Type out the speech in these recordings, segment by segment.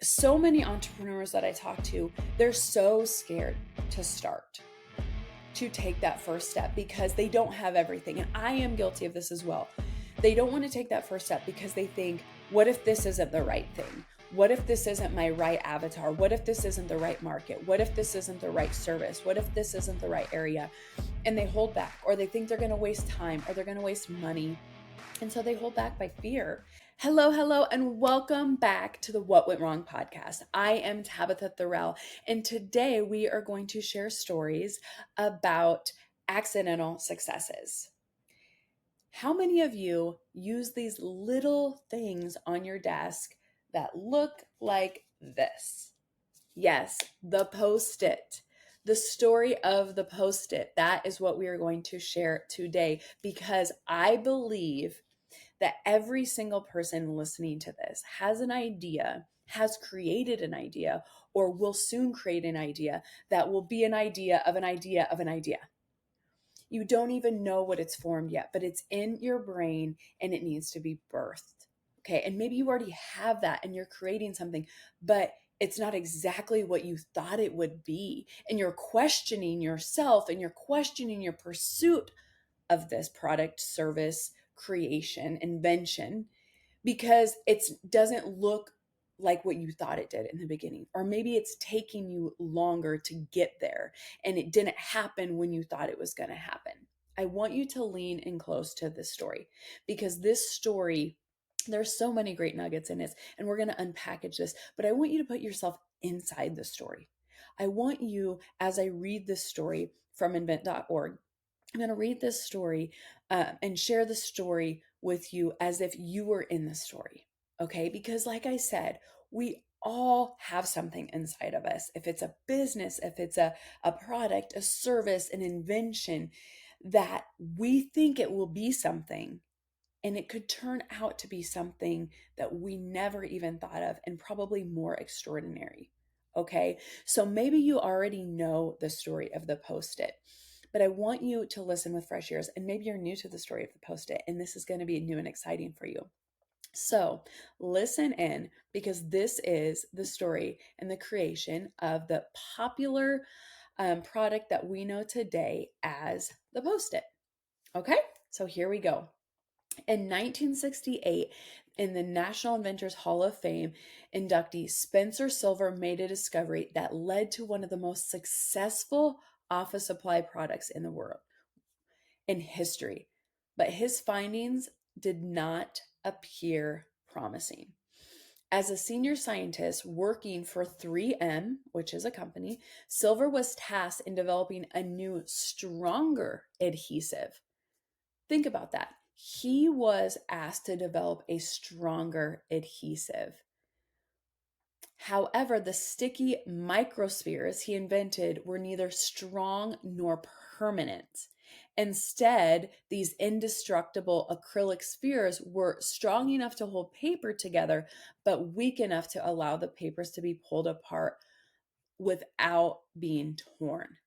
So many entrepreneurs that I talk to, they're so scared to start, to take that first step because they don't have everything. And I am guilty of this as well. They don't want to take that first step because they think, what if this isn't the right thing? What if this isn't my right avatar? What if this isn't the right market? What if this isn't the right service? What if this isn't the right area? And they hold back, or they think they're going to waste time, or they're going to waste money. And so they hold back by fear. Hello, and welcome back to the What Went Wrong podcast. I am Tabatha Thorell, and today we are going to share stories about accidental successes. How many of you use these little things on your desk that look like this? Yes, the Post-it. The story of the Post-it. That is what we are going to share today because I believe that every single person listening to this has an idea, has created an idea, or will soon create an idea that will be an idea of an idea of an idea. You don't even know what it's formed yet, but it's in your brain and it needs to be birthed. Okay. And maybe you already have that and you're creating something, but it's not exactly what you thought it would be. And you're questioning yourself and you're questioning your pursuit of this product, service, creation, invention, because it doesn't look like what you thought it did in the beginning. Or maybe it's taking you longer to get there and it didn't happen when you thought it was going to happen. I want you to lean in close to this story because this story, there's so many great nuggets in it, and we're going to unpackage this, but I want you to put yourself inside the story. I want you, as I read this story from invent.org, I'm going to read this story and share the story with you as if you were in the story. Okay. Because, like I said, we all have something inside of us. If it's a business, if it's a product, a service, an invention, that we think it will be something. And it could turn out to be something that we never even thought of and probably more extraordinary. Okay. So maybe you already know the story of the Post-it, but I want you to listen with fresh ears. And maybe you're new to the story of the Post-it, and this is going to be new and exciting for you. So listen in because this is the story and the creation of the popular product that we know today as the Post-it. Okay. So here we go. In 1968, in the National Inventors Hall of Fame, inductee Spencer Silver made a discovery that led to one of the most successful office supply products in the world, in history. But his findings did not appear promising. As a senior scientist working for 3M, which is a company, Silver was tasked in developing a new, stronger adhesive. Think about that. He was asked to develop a stronger adhesive. However, the sticky microspheres he invented were neither strong nor permanent. Instead, these indestructible acrylic spheres were strong enough to hold paper together, but weak enough to allow the papers to be pulled apart without being torn.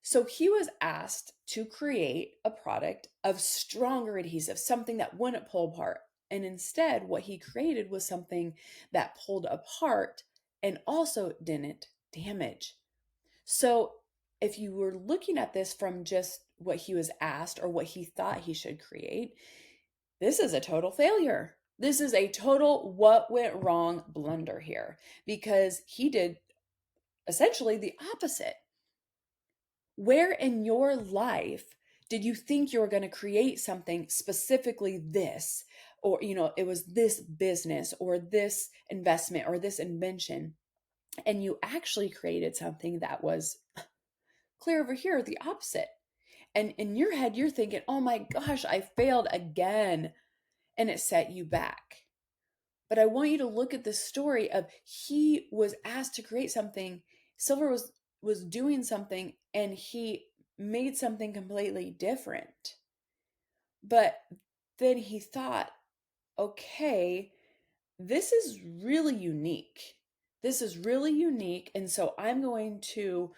So he was asked to create a product of stronger adhesive, something that wouldn't pull apart. And instead, what he created was something that pulled apart and also didn't damage. So if you were looking at this from just what he was asked or what he thought he should create, this is a total failure. This is a total what went wrong blunder here because he did essentially the opposite. Where in your life did you think you were going to create something specifically this, or, it was this business or this investment or this invention, and you actually created something that was clear over here, the opposite. And in your head, you're thinking, oh my gosh, I failed again. And it set you back. But I want you to look at the story of he was asked to create something. Silver was doing something and he made something completely different. But then he thought, okay, this is really unique. This is really unique. And so I'm going to,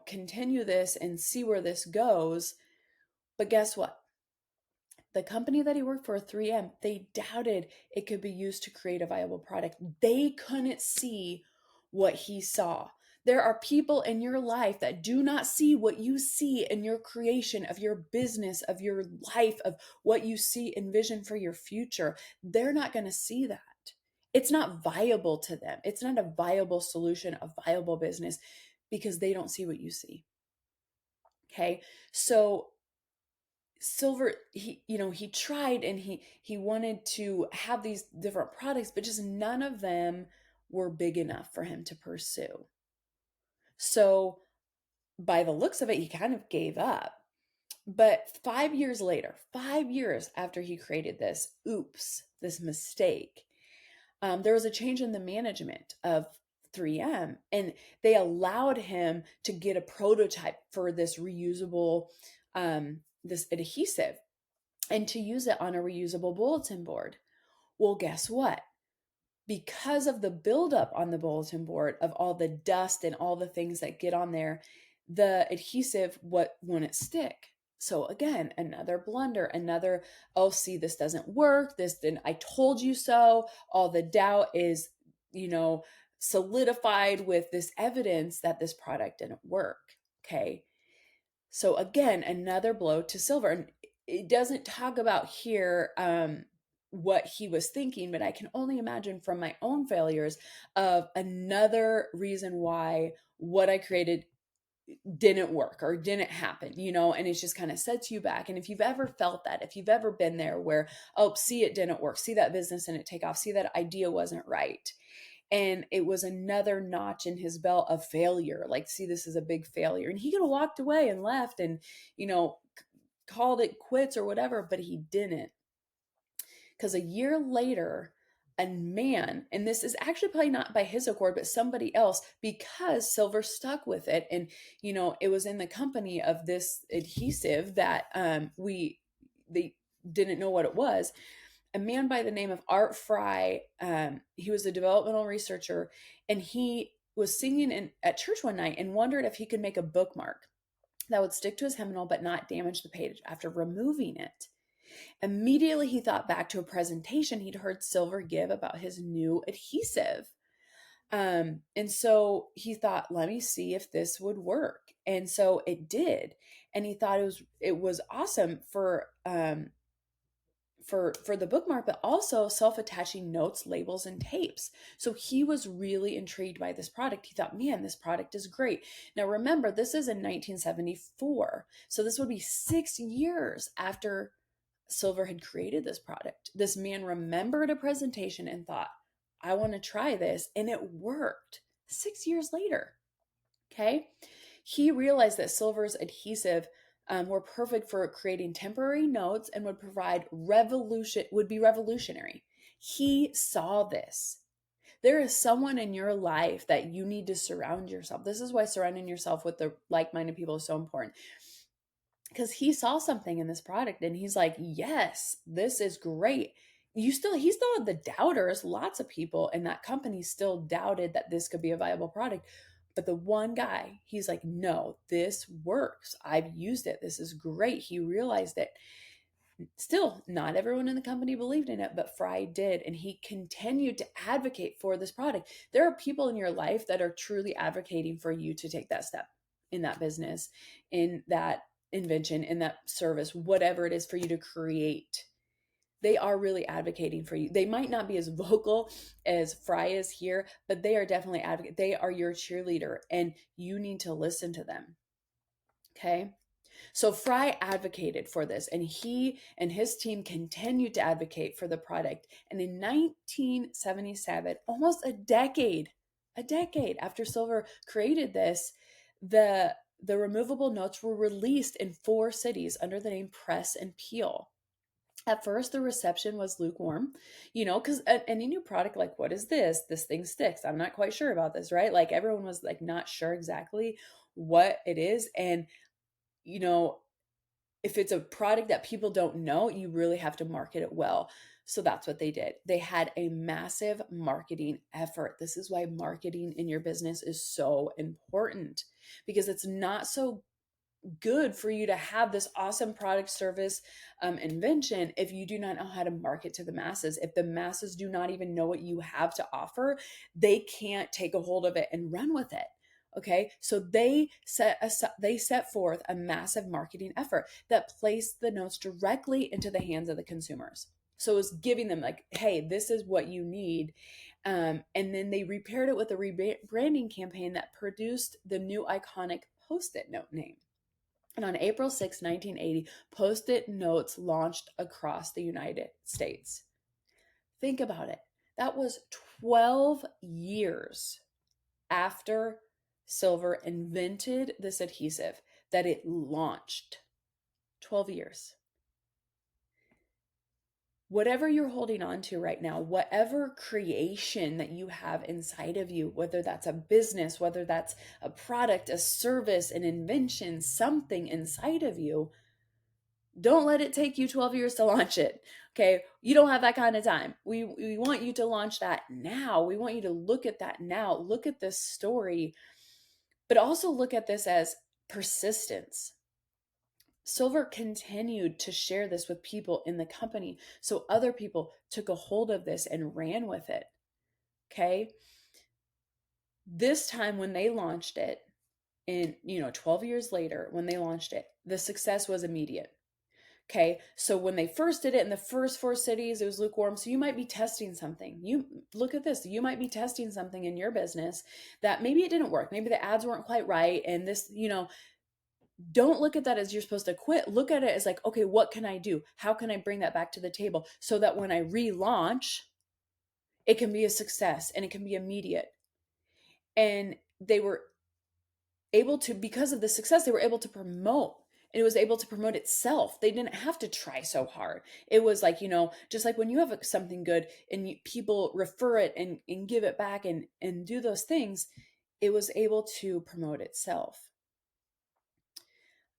continue this and see where this goes. But guess what? The company that he worked for, 3M, they doubted it could be used to create a viable product. They couldn't see what he saw. There are people in your life that do not see what you see in your creation of your business, of your life, of what you see and vision for your future. They're not going to see that. It's not viable to them. It's not a viable solution, a viable business, because they don't see what you see. Okay. So Silver, he tried, and he wanted to have these different products, but just none of them were big enough for him to pursue. So by the looks of it, he kind of gave up. But 5 years later, 5 years after he created this mistake, there was a change in the management of 3M, and they allowed him to get a prototype for this reusable, this adhesive, and to use it on a reusable bulletin board. Well, guess what? Because of the buildup on the bulletin board of all the dust and all the things that get on there, the adhesive wouldn't stick. So again, another blunder, another, oh, see, this doesn't work. This didn't, I told you so. All the doubt is, solidified with this evidence that this product didn't work. Okay. So again, another blow to Silver. And it doesn't talk about here what he was thinking, but I can only imagine from my own failures of another reason why what I created didn't work or didn't happen, and it's just kind of sets you back. And if you've ever felt that, if you've ever been there where, oh, see, it didn't work, see that business didn't take off, see that idea wasn't right, and it was another notch in his belt of failure, like, see, this is a big failure, and he could have walked away and left and called it quits or whatever, but he didn't. Because a year later, a man, and this is actually probably not by his accord, but somebody else, because Silver stuck with it, and it was in the company of this adhesive that they didn't know what it was. A man by the name of Art Fry, he was a developmental researcher, and he was singing at church one night and wondered if he could make a bookmark that would stick to his hymnal but not damage the page after removing it. Immediately, he thought back to a presentation he'd heard Silver give about his new adhesive. And so he thought, let me see if this would work. And so it did. And he thought it was awesome for the bookmark, but also self-attaching notes, labels, and tapes. So he was really intrigued by this product. He thought, man, this product is great. Now remember, this is in 1974. So this would be 6 years after Silver had created this product. This man remembered a presentation and thought, I want to try this. And it worked 6 years later. Okay. He realized that Silver's adhesive were perfect for creating temporary notes and would be revolutionary. He saw this. There is someone in your life that you need to surround yourself. This is why surrounding yourself with the like-minded people is so important. Because he saw something in this product and he's like, yes, this is great. He still had the doubters. Lots of people in that company still doubted that this could be a viable product. But the one guy, he's like, no, this works. I've used it. This is great. He realized it. Still, not everyone in the company believed in it, but Fry did. And he continued to advocate for this product. There are people in your life that are truly advocating for you to take that step in that business, in that invention, in that service, whatever it is for you to create. They are really advocating for you. They might not be as vocal as Fry is here, but they are definitely advocate. They are your cheerleader and you need to listen to them. Okay. So Fry advocated for this and he and his team continued to advocate for the product. And in 1977, almost a decade after Silver created this, the removable notes were released in 4 cities under the name Press and Peel. At first, the reception was lukewarm, because any new product, like, what is this? This thing sticks. I'm not quite sure about this, right? Like, everyone was like not sure exactly what it is. And, if it's a product that people don't know, you really have to market it well. So that's what they did. They had a massive marketing effort. This is why marketing in your business is so important, because it's not so good for you to have this awesome product, service, invention if you do not know how to market to the masses. If the masses do not even know what you have to offer, they can't take a hold of it and run with it. Okay, so they set forth a massive marketing effort that placed the notes directly into the hands of the consumers. So it was giving them like, hey, this is what you need. And then they repaired it with a rebranding campaign that produced the new iconic Post-it note name. And on April 6, 1980, Post-it notes launched across the United States. Think about it. That was 12 years after Silver invented this adhesive that it launched. 12 years. Whatever you're holding on to right now, whatever creation that you have inside of you, whether that's a business, whether that's a product, a service, an invention, something inside of you, don't let it take you 12 years to launch it. Okay. You don't have that kind of time. We want you to launch that now. We want you to look at that now. Look at this story, but also look at this as persistence. Silver continued to share this with people in the company. So other people took a hold of this and ran with it. Okay. This time when they launched it in, 12 years later, when they launched it, the success was immediate. Okay. So when they first did it in the first 4 cities, it was lukewarm. So you might be testing something. You look at this. You might be testing something in your business that maybe it didn't work. Maybe the ads weren't quite right. And this, don't look at that as you're supposed to quit. Look at it as like, okay, what can I do? How can I bring that back to the table so that when I relaunch, it can be a success and it can be immediate. And they were able to, because of the success, they were able to promote, and it was able to promote itself. They didn't have to try so hard. It was like, just like when you have something good and people refer it and give it back and do those things, it was able to promote itself.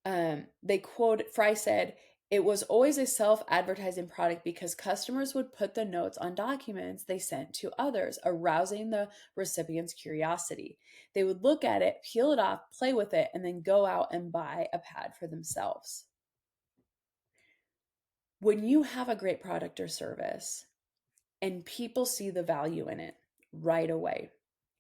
Fry said, it was always a self-advertising product because customers would put the notes on documents they sent to others, arousing the recipient's curiosity. They would look at it, peel it off, play with it, and then go out and buy a pad for themselves. When you have a great product or service and people see the value in it right away,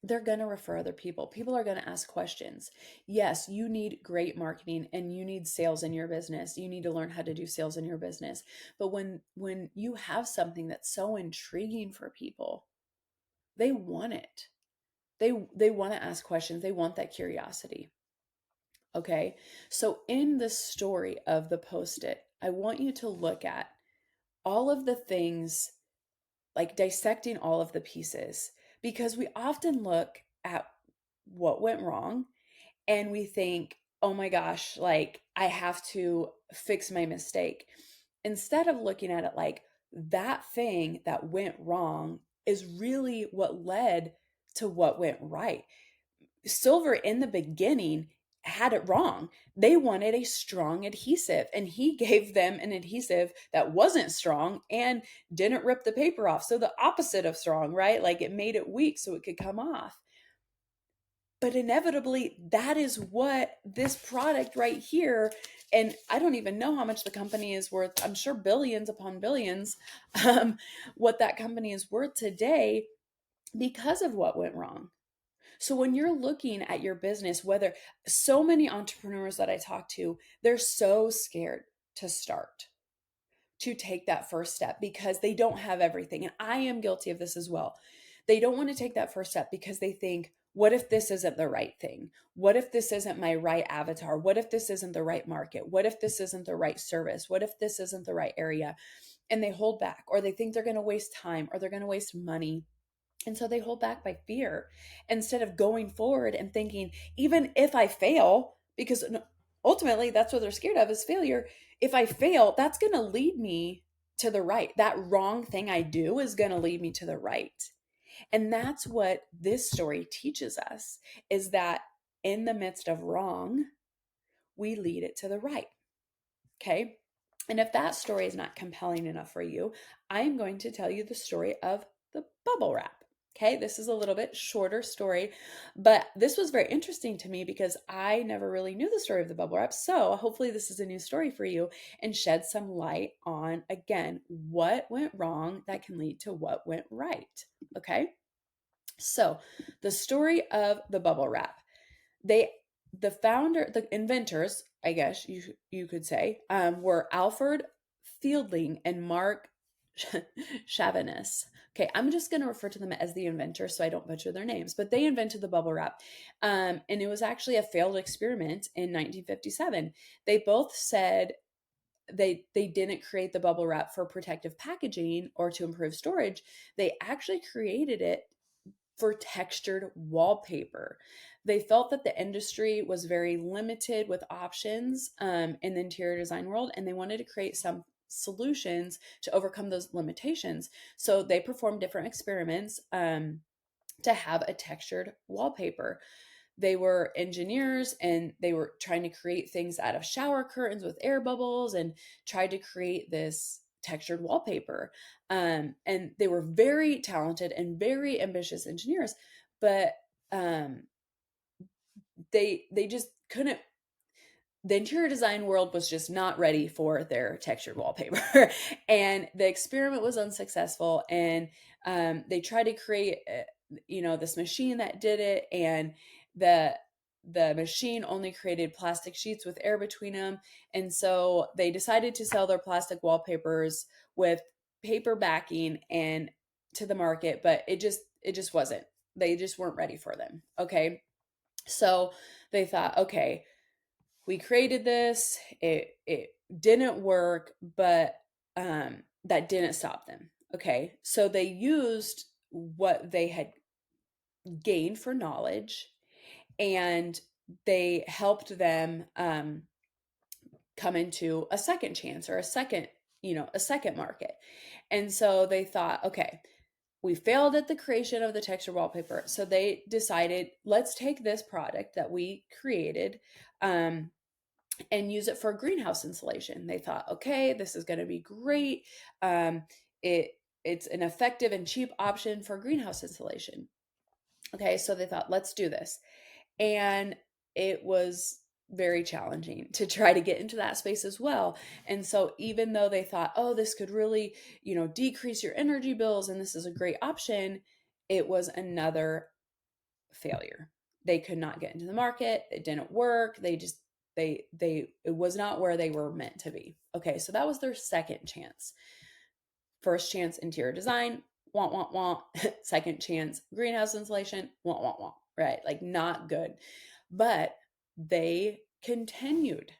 they're going to refer other people. People are going to ask questions. Yes, you need great marketing and you need sales in your business. You need to learn how to do sales in your business. But when you have something that's so intriguing for people, they want it. They want to ask questions. They want that curiosity. Okay? So in the story of the Post-it, I want you to look at all of the things, like dissecting all of the pieces, because we often look at what went wrong and we think, oh my gosh, like I have to fix my mistake. Instead of looking at it like that thing that went wrong is really what led to what went right. Silver in the beginning had it wrong. They wanted a strong adhesive, and he gave them an adhesive that wasn't strong and didn't rip the paper off. So the opposite of strong, right? Like it made it weak so it could come off. But inevitably, that is what this product right here, and I don't even know how much the company is worth. I'm sure billions upon billions, what that company is worth today because of what went wrong. So when you're looking at your business, whether so many entrepreneurs that I talk to, they're so scared to start, to take that first step because they don't have everything. And I am guilty of this as well. They don't want to take that first step because they think, what if this isn't the right thing? What if this isn't my right avatar? What if this isn't the right market? What if this isn't the right service? What if this isn't the right area? And they hold back, or they think they're going to waste time, or they're going to waste money. And so they hold back by fear instead of going forward and thinking, even if I fail, because ultimately that's what they're scared of is failure. If I fail, that's going to lead me to the right. That wrong thing I do is going to lead me to the right. And that's what this story teaches us, is that in the midst of wrong, we lead it to the right. Okay. And if that story is not compelling enough for you, I am going to tell you the story of the bubble wrap. Okay, this is a little bit shorter story, but this was very interesting to me because I never really knew the story of the bubble wrap. So hopefully this is a new story for you and shed some light on, again, what went wrong that can lead to what went right. Okay, so the story of the bubble wrap. The inventors, I guess you could say, were Alfred Fielding and Mark Chavannes. Okay, I'm just going to refer to them as the inventors so I don't butcher their names, but they invented the bubble wrap. And it was actually a failed experiment in 1957. They both said they didn't create the bubble wrap for protective packaging or to improve storage. They actually created it for textured wallpaper. They felt that the industry was very limited with options in the interior design world, and they wanted to create some solutions to overcome those limitations. So they performed different experiments to have a textured wallpaper. They were engineers and they were trying to create things out of shower curtains with air bubbles and tried to create this textured wallpaper. And they were very talented and very ambitious engineers, but they just couldn't. The interior design world was just not ready for their textured wallpaper, and the experiment was unsuccessful. And they tried to create, this machine that did it, and the the machine only created plastic sheets with air between them. And so they decided to sell their plastic wallpapers with paper backing and to the market, but it just wasn't. They just weren't ready for them. Okay, so they thought, okay, we created this, it didn't work, but that didn't stop them. Okay, so they used what they had gained for knowledge, and they helped them come into a second chance or a second market. And so they thought, okay, we failed at the creation of the texture wallpaper, so they decided, let's take this product that we created and use it for greenhouse insulation. They thought, okay, this is going to be great. Um, it's an effective and cheap option for greenhouse insulation. Okay, so they thought, let's do this. And it was very challenging to try to get into that space as well. And so even though they thought, oh, this could really, decrease your energy bills and this is a great option, it was another failure. They could not get into the market. It didn't work. It was not where they were meant to be. Okay, so that was their second chance. First chance, interior design, want, want, want. Second chance, greenhouse insulation, want, want, want. Right? Like, not good. But they continued.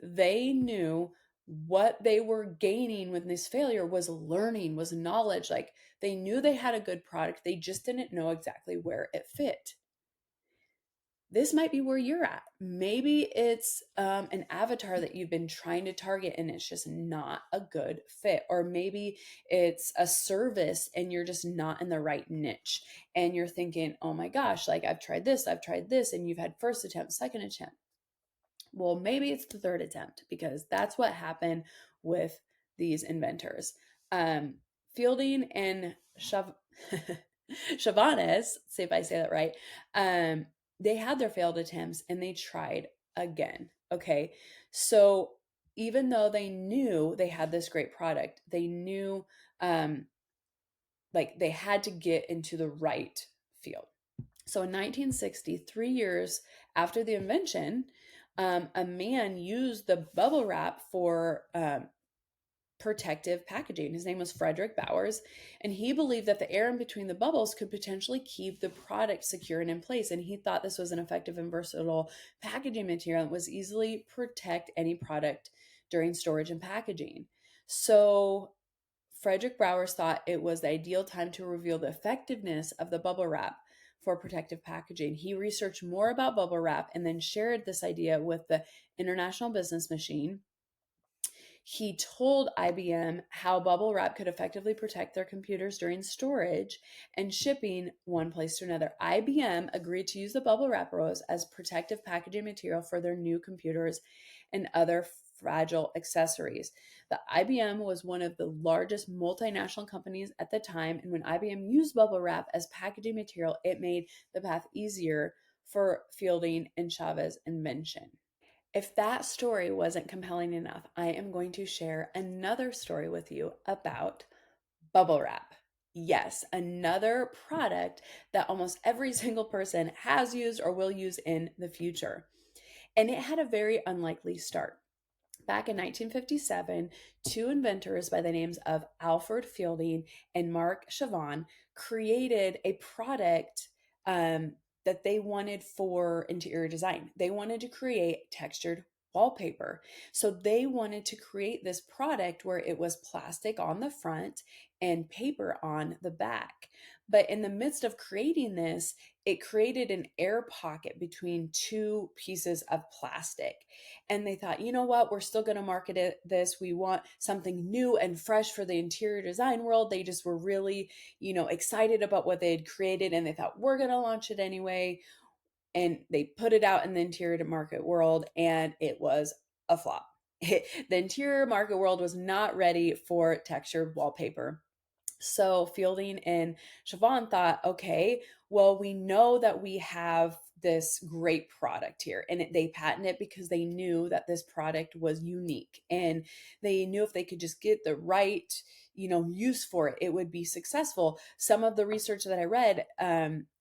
They knew what they were gaining with this failure was learning, was knowledge. Like, they knew they had a good product. They just didn't know exactly where it fit. This might be where you're at. Maybe it's an avatar that you've been trying to target and it's just not a good fit. Or maybe it's a service and you're just not in the right niche. And you're thinking, oh my gosh, like I've tried this, and you've had first attempt, second attempt. Well, maybe it's the third attempt, because that's what happened with these inventors. Fielding and Chavannes, see if I say that right, they had their failed attempts and they tried again. Okay, so even though they knew they had this great product, they knew like they had to get into the right field. So in 1960, 3 years after the invention, a man used the bubble wrap for protective packaging. His name was Frederick Bowers, and he believed that the air in between the bubbles could potentially keep the product secure and in place. And he thought this was an effective and versatile packaging material that was easily protect any product during storage and packaging. So Frederick Bowers thought it was the ideal time to reveal the effectiveness of the bubble wrap for protective packaging. He researched more about bubble wrap and then shared this idea with the International Business Machine. He told IBM how bubble wrap could effectively protect their computers during storage and shipping one place to another. IBM agreed to use the bubble wrap rose as protective packaging material for their new computers and other fragile accessories. The IBM was one of the largest multinational companies at the time, and when IBM used bubble wrap as packaging material, it made the path easier for Fielding and Chavez's invention. If that story wasn't compelling enough, I am going to share another story with you about bubble wrap. Yes, another product that almost every single person has used or will use in the future. And it had a very unlikely start. Back in 1957, two inventors by the names of Alfred Fielding and Mark Chavon created a product um, that they wanted for interior design. They wanted to create textured wallpaper. So they wanted to create this product where it was plastic on the front and paper on the back. But in the midst of creating this, it created an air pocket between two pieces of plastic. And they thought, you know what, we're still going to market this. We want something new and fresh for the interior design world. They just were really, excited about what they had created, and they thought, we're going to launch it anyway. And they put it out in the interior market world, and it was a flop. The interior market world was not ready for textured wallpaper. So Fielding and Siobhan thought, okay, well, we know that we have this great product here, and they patented it because they knew that this product was unique, and they knew if they could just get the right, use for it, it would be successful. Some of the research that I read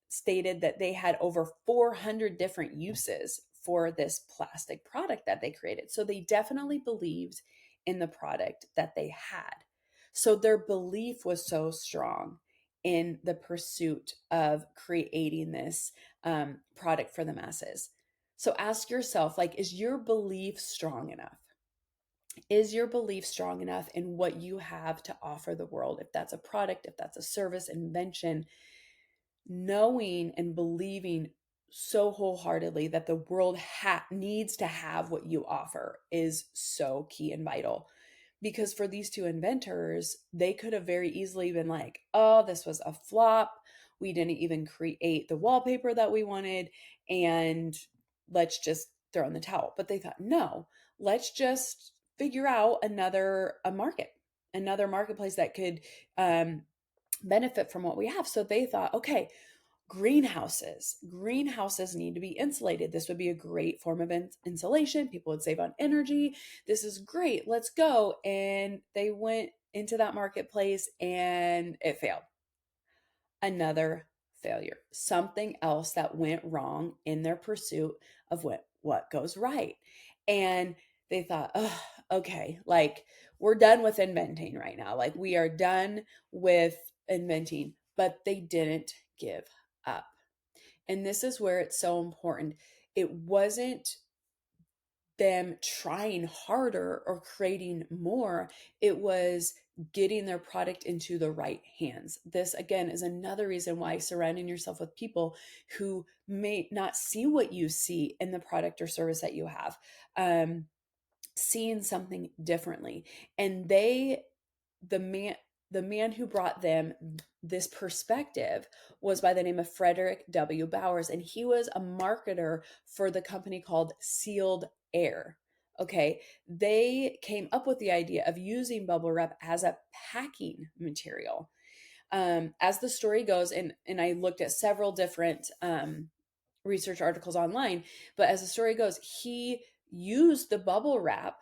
stated that they had over 400 different uses for this plastic product that they created. So they definitely believed in the product that they had. So their belief was so strong in the pursuit of creating this product for the masses. So ask yourself, like, is your belief strong enough? Is your belief strong enough in what you have to offer the world? If that's a product, if that's a service, invention, knowing and believing so wholeheartedly that the world needs to have what you offer is so key and vital. Because for these two inventors, they could have very easily been like, oh, this was a flop. We didn't even create the wallpaper that we wanted. And let's just throw in the towel. But they thought, no, let's just figure out another marketplace that could benefit from what we have. So they thought, okay, greenhouses need to be insulated. This would be a great form of insulation. People would save on energy. This is great, let's go. And they went into that marketplace and it failed. Another failure, something else that went wrong in their pursuit of what goes right. And they thought, oh, okay, like, we're done with inventing right now, like, we are done with inventing. But they didn't give up. And this is where it's so important. It wasn't them trying harder or creating more, it was getting their product into the right hands. This, again, is another reason why surrounding yourself with people who may not see what you see in the product or service that you have, seeing something differently. And the man who brought them this perspective was by the name of Frederick W. Bowers, and he was a marketer for the company called Sealed Air. Okay, they came up with the idea of using bubble wrap as a packing material. As the story goes, and I looked at several different research articles online, but as the story goes, he used the bubble wrap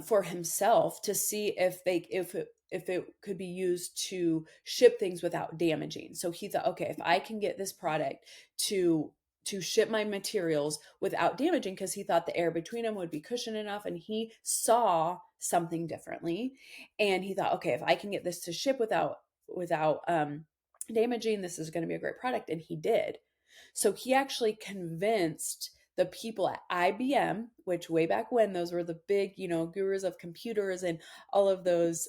for himself to see if it could be used to ship things without damaging. So he thought, okay, if I can get this product to ship my materials without damaging, because he thought the air between them would be cushioned enough, and he saw something differently, and he thought, okay, if I can get this to ship without damaging, this is going to be a great product. And he did. So he actually convinced the people at IBM, which way back when, those were the big, gurus of computers and all of those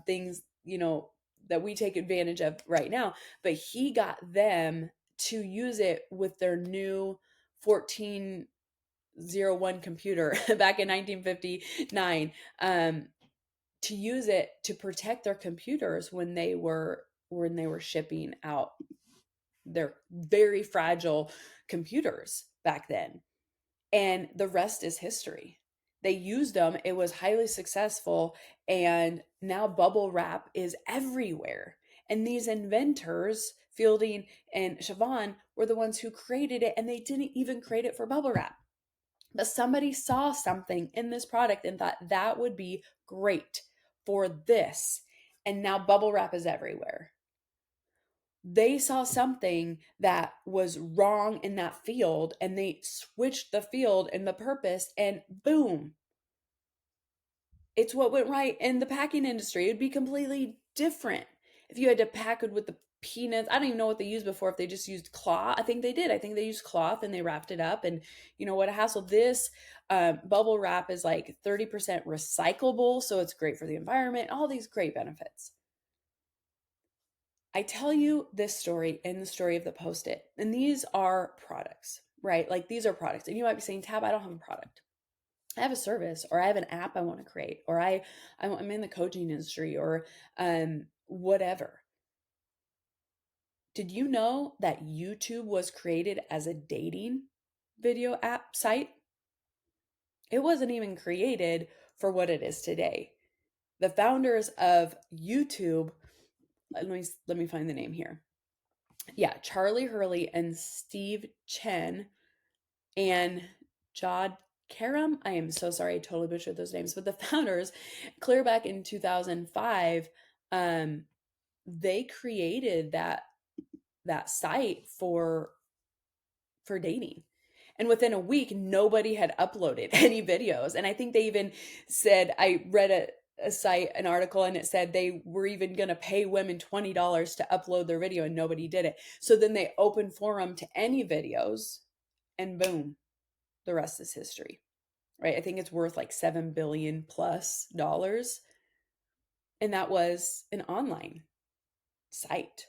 things, that we take advantage of right now. But he got them to use it with their new 1401 computer back in 1959, to use it to protect their computers when they were shipping out their very fragile computers back then. And the rest is history. They used them, it was highly successful, and now bubble wrap is everywhere. And these inventors, Fielding and Siobhan, were the ones who created it, and they didn't even create it for bubble wrap. But somebody saw something in this product and thought that would be great for this. And now bubble wrap is everywhere. They saw something that was wrong in that field and they switched the field and the purpose, and boom, it's what went right in the packing industry. It'd be completely different if you had to pack it with the peanuts. I don't even know what they used before, if they just used cloth. I think they did. I think they used cloth and they wrapped it up. And you know what a hassle. This bubble wrap is like 30% recyclable, so it's great for the environment, all these great benefits. I tell you this story in the story of the Post-it, and these are products, right? Like these are products. And you might be saying, Tab, I don't have a product. I have a service, or I have an app I want to create, or I'm in the coaching industry, or whatever. Did you know that YouTube was created as a dating video app site? It wasn't even created for what it is today. The founders of YouTube, let me find the name here. Yeah, Charlie Hurley and Steve Chen and Jod Karam. I am so sorry, I totally butchered those names. But the founders, clear back in 2005, they created that site for dating. And within a week, nobody had uploaded any videos. And I think they even said, I read a site, an article, and it said they were even going to pay women $20 to upload their video, and nobody did it. So then they opened forum to any videos, and boom, the rest is history, right? I think it's worth like $7 billion plus dollars. And that was an online site.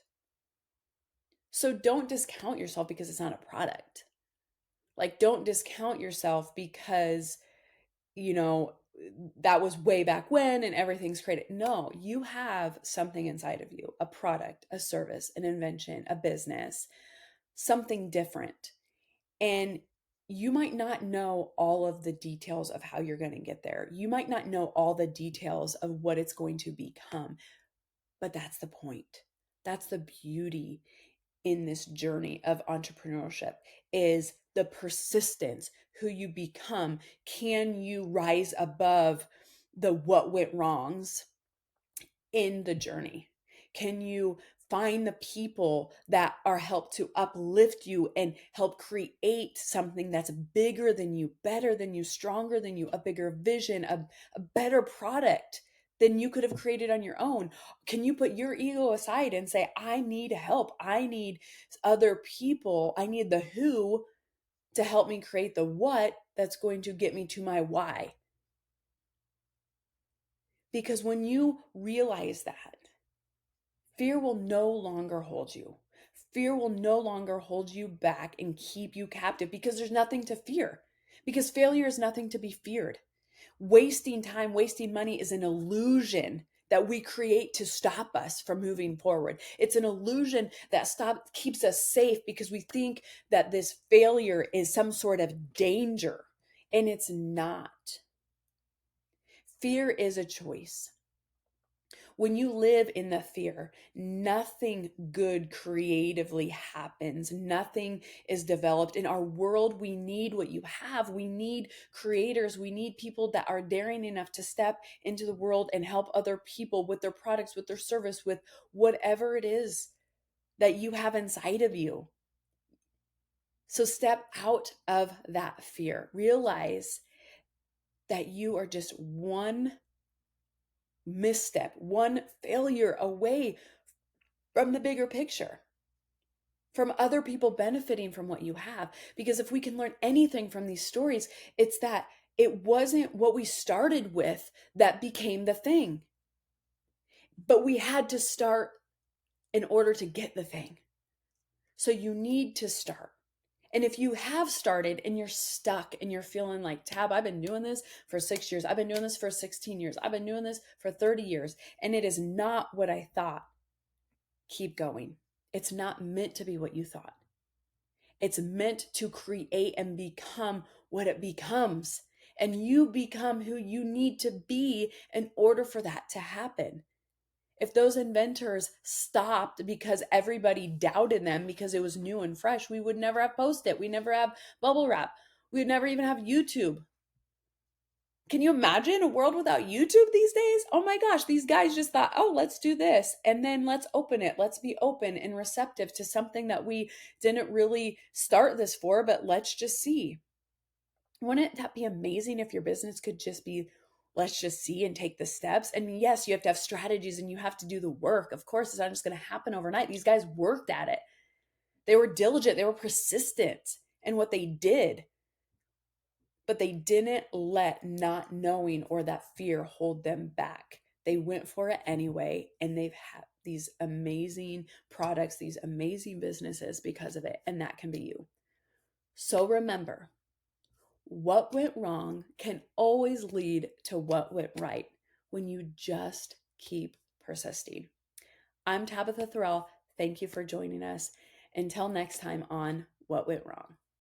So don't discount yourself because it's not a product. Like, don't discount yourself because, you know, that was way back when and everything's created. No, you have something inside of you, a product, a service, an invention, a business, something different. And you might not know all of the details of how you're going to get there. You might not know all the details of what it's going to become, but that's the point. That's the beauty in this journey of entrepreneurship, is the persistence, who you become. Can you rise above the what went wrongs in the journey? Can you find the people that are help to uplift you and help create something that's bigger than you, better than you, stronger than you, a bigger vision, a better product than you could have created on your own? Can you put your ego aside and say, I need help, I need other people, I need the who to help me create the what that's going to get me to my why? Because when you realize that, fear will no longer hold you. Fear will no longer hold you back and keep you captive, because there's nothing to fear. Because failure is nothing to be feared. Wasting time, wasting money is an illusion that we create to stop us from moving forward. It's an illusion that keeps us safe because we think that this failure is some sort of danger, and it's not. Fear is a choice. When you live in the fear, nothing good creatively happens. Nothing is developed. In our world, we need what you have. We need creators. We need people that are daring enough to step into the world and help other people with their products, with their service, with whatever it is that you have inside of you. So step out of that fear. Realize that you are just one misstep, one failure away from the bigger picture, from other people benefiting from what you have. Because if we can learn anything from these stories, it's that it wasn't what we started with that became the thing, but we had to start in order to get the thing. So you need to start. And if you have started and you're stuck and you're feeling like, Tab, I've been doing this for 6 years, I've been doing this for 16 years, I've been doing this for 30 years, and it is not what I thought, keep going. It's not meant to be what you thought. It's meant to create and become what it becomes. and you become who you need to be in order for that to happen. If those inventors stopped because everybody doubted them because it was new and fresh, we would never have Post-it. We never have bubble wrap. We would never even have YouTube. Can you imagine a world without YouTube these days? Oh my gosh, these guys just thought, oh, let's do this. And then let's open it. Let's be open and receptive to something that we didn't really start this for, but let's just see. Wouldn't that be amazing if your business could just be, let's just see and take the steps? And yes, you have to have strategies and you have to do the work. Of course, it's not just going to happen overnight. These guys worked at it. They were diligent. They were persistent in what they did, but they didn't let not knowing or that fear hold them back. They went for it anyway, and they've had these amazing products, these amazing businesses because of it. And that can be you. So remember, what went wrong can always lead to what went right when you just keep persisting. I'm Tabatha Thorell. Thank you for joining us. Until next time on What Went Wrong.